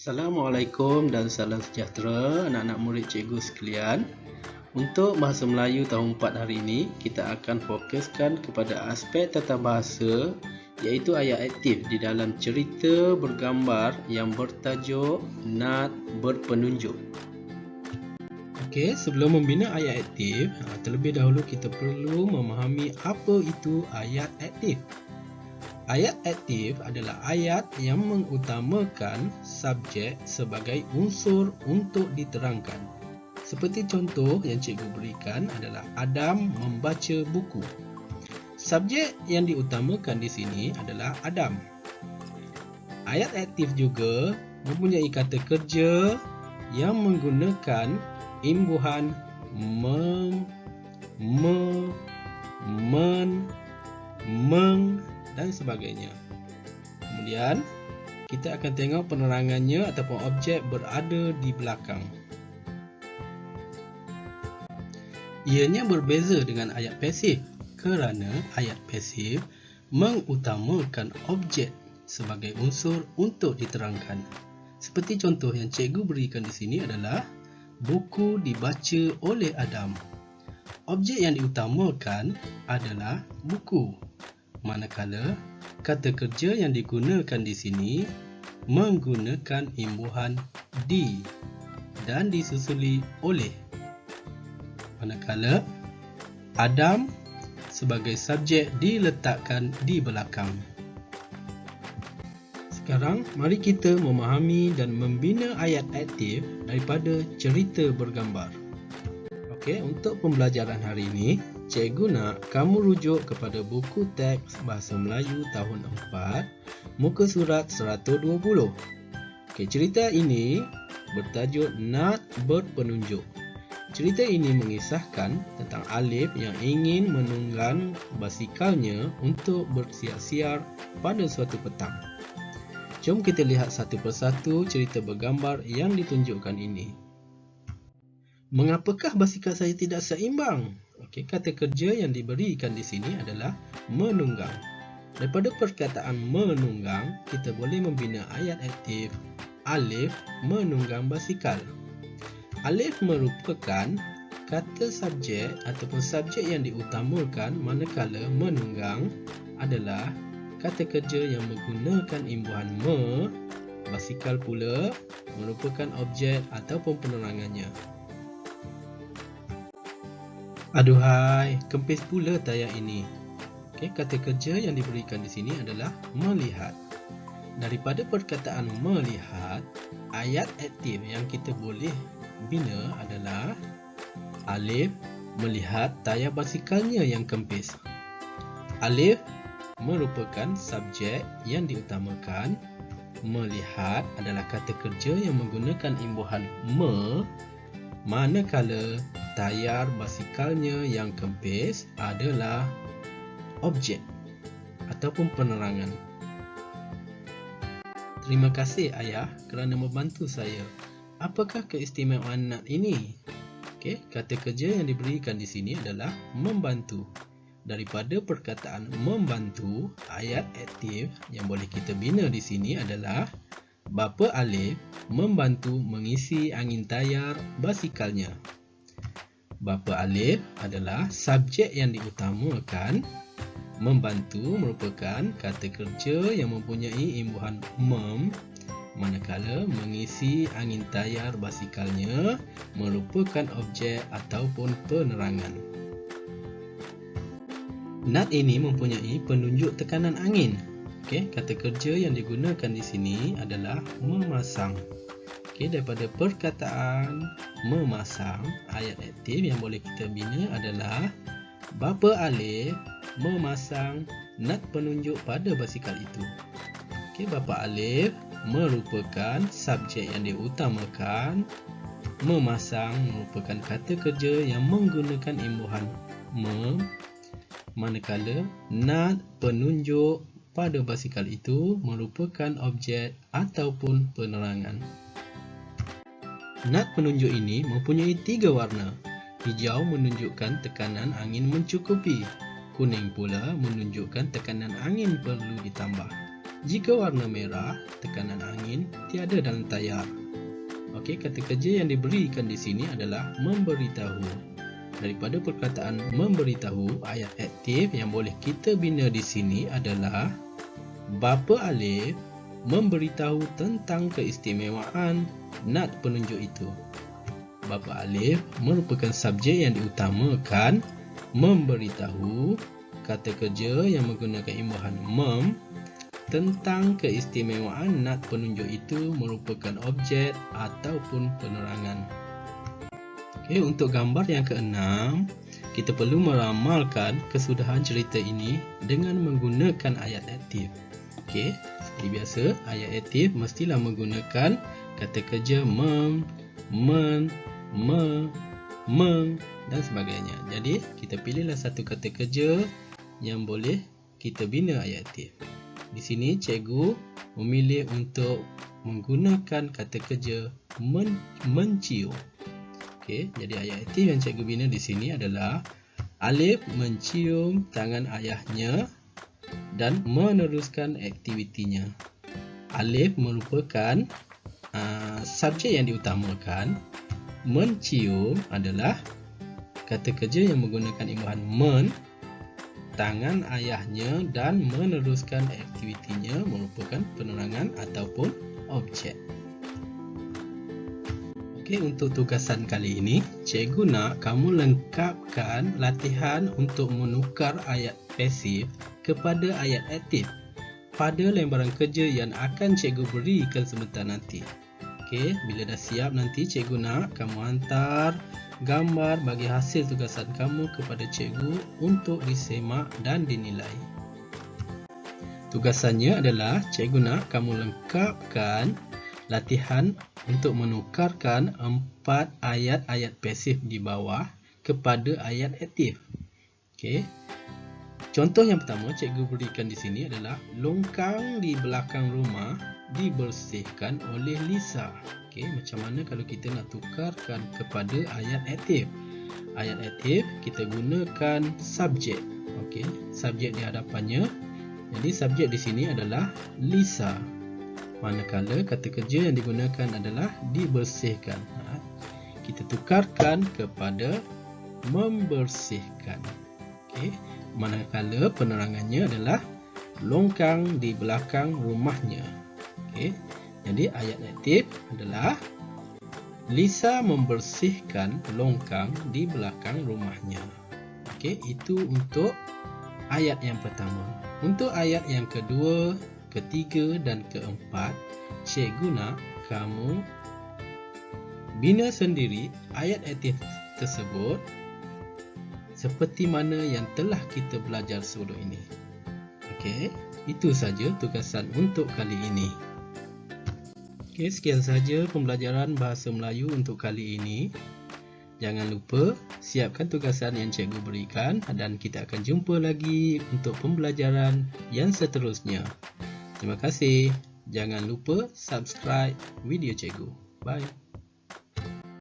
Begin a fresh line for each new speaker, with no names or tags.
Assalamualaikum dan salam sejahtera anak-anak murid cikgu sekalian. Untuk bahasa Melayu tahun 4 hari ini, kita akan fokuskan kepada aspek tata bahasa iaitu ayat aktif di dalam cerita bergambar yang bertajuk Nat Berpenunjuk. Okey, sebelum membina ayat aktif, terlebih dahulu kita perlu memahami apa itu ayat aktif. Ayat aktif adalah ayat yang mengutamakan subjek sebagai unsur untuk diterangkan. Seperti contoh yang cikgu berikan adalah Adam membaca buku. Subjek yang diutamakan di sini adalah Adam. Ayat aktif juga mempunyai kata kerja yang menggunakan imbuhan mem, men, meng dan sebagainya. Kemudian kita akan tengok penerangannya ataupun objek berada di belakang. Ianya berbeza dengan ayat pasif kerana ayat pasif mengutamakan objek sebagai unsur untuk diterangkan. Seperti contoh yang cikgu berikan di sini adalah buku dibaca oleh Adam. Objek yang diutamakan adalah buku. Manakala kata kerja yang digunakan di sini menggunakan imbuhan di dan disusuli oleh. Manakala Adam sebagai subjek diletakkan di belakang. Sekarang mari kita memahami dan membina ayat aktif daripada cerita bergambar. Okey, untuk pembelajaran hari ini, cikgu nak kamu rujuk kepada buku teks Bahasa Melayu tahun 4, muka surat 120. Okey, cerita ini bertajuk Nat Berpenunjuk. Cerita ini mengisahkan tentang Alif yang ingin menunggang basikalnya untuk bersiar-siar pada suatu petang. Jom kita lihat satu persatu cerita bergambar yang ditunjukkan ini. Mengapakah basikal saya tidak seimbang? Okey, kata kerja yang diberikan di sini adalah menunggang. Daripada perkataan menunggang, kita boleh membina ayat aktif Alif menunggang basikal. Alif merupakan kata subjek ataupun subjek yang diutamakan manakala menunggang adalah kata kerja yang menggunakan imbuhan me. Basikal pula merupakan objek ataupun penerangannya. Aduhai, kempis pula tayar ini. Okey, kata kerja yang diberikan di sini adalah melihat. Daripada perkataan melihat, ayat aktif yang kita boleh bina adalah Alif melihat tayar basikalnya yang kempis. Alif merupakan subjek yang diutamakan. Melihat adalah kata kerja yang menggunakan imbuhan me, manakala tayar basikalnya yang kempis adalah objek ataupun penerangan. Terima kasih ayah kerana membantu saya. Apakah keistimewaan Nat ini? Okey, kata kerja yang diberikan di sini adalah membantu. Daripada perkataan membantu, ayat aktif yang boleh kita bina di sini adalah Bapa Alif membantu mengisi angin tayar basikalnya. Bapa Alif adalah subjek yang diutamakan. Membantu merupakan kata kerja yang mempunyai imbuhan mem, manakala mengisi angin tayar basikalnya merupakan objek ataupun penerangan. Nat ini mempunyai penunjuk tekanan angin. Okey, kata kerja yang digunakan di sini adalah memasang. Okey, daripada perkataan memasang, ayat aktif yang boleh kita bina adalah Bapa Alif memasang nat penunjuk pada basikal itu. Okey, Bapa Alif merupakan subjek yang diutamakan. Memasang merupakan kata kerja yang menggunakan imbuhan me, manakala nat penunjuk pada basikal itu merupakan objek ataupun penerangan. Nat penunjuk ini mempunyai 3 warna. Hijau menunjukkan tekanan angin mencukupi. Kuning pula menunjukkan tekanan angin perlu ditambah. Jika warna merah, tekanan angin tiada dalam tayar. Okey, kata kerja yang diberikan di sini adalah memberitahu. Daripada perkataan memberitahu, ayat aktif yang boleh kita bina di sini adalah Bapa Alif memberitahu tentang keistimewaan nat penunjuk itu. Bapa Alif merupakan subjek yang diutamakan memberitahu. Kata kerja yang menggunakan imbuhan mem tentang keistimewaan nat penunjuk itu merupakan objek ataupun penerangan. Okey, untuk gambar yang keenam, kita perlu meramalkan kesudahan cerita ini dengan menggunakan ayat aktif. Okey, seperti biasa, ayat aktif mestilah menggunakan kata kerja mem, men, me, meng dan sebagainya. Jadi, kita pilihlah satu kata kerja yang boleh kita bina ayat aktif. Di sini cikgu memilih untuk menggunakan kata kerja mencium. Okey, jadi ayat aktif yang cikgu bina di sini adalah Alif mencium tangan ayahnya dan meneruskan aktivitinya. Alif merupakan subjek yang diutamakan. Mencium adalah kata kerja yang menggunakan imbuhan men, tangan ayahnya dan meneruskan aktivitinya merupakan penerangan ataupun objek. Okey, untuk tugasan kali ini, cikgu nak kamu lengkapkan latihan untuk menukar ayat pasif kepada ayat aktif pada lembaran kerja yang akan cikgu berikan sebentar nanti. Okey, bila dah siap nanti cikgu nak kamu hantar gambar bagi hasil tugasan kamu kepada cikgu untuk disemak dan dinilai. Tugasannya adalah cikgu nak kamu lengkapkan latihan untuk menukarkan 4 ayat-ayat pasif di bawah kepada ayat aktif. Okey. Contoh yang pertama cikgu berikan di sini adalah longkang di belakang rumah dibersihkan oleh Lisa. Okey, macam mana kalau kita nak tukarkan kepada ayat aktif? Ayat aktif kita gunakan subjek. Okey, subjek di hadapannya. Jadi subjek di sini adalah Lisa. Manakala kata kerja yang digunakan adalah dibersihkan. Kita tukarkan kepada membersihkan. Okey, manakala penerangannya adalah longkang di belakang rumahnya. Okey. Jadi ayat aktif adalah Lisa membersihkan longkang di belakang rumahnya. Okey, itu untuk ayat yang pertama. Untuk ayat yang kedua, ketiga dan keempat, cikgu nak kamu bina sendiri ayat aktif tersebut seperti mana yang telah kita belajar sebelum ini. Okey, itu saja tugasan untuk kali ini. Okey, sekian saja pembelajaran bahasa Melayu untuk kali ini. Jangan lupa siapkan tugasan yang cikgu berikan dan kita akan jumpa lagi untuk pembelajaran yang seterusnya. Terima kasih. Jangan lupa subscribe video cikgu. Bye.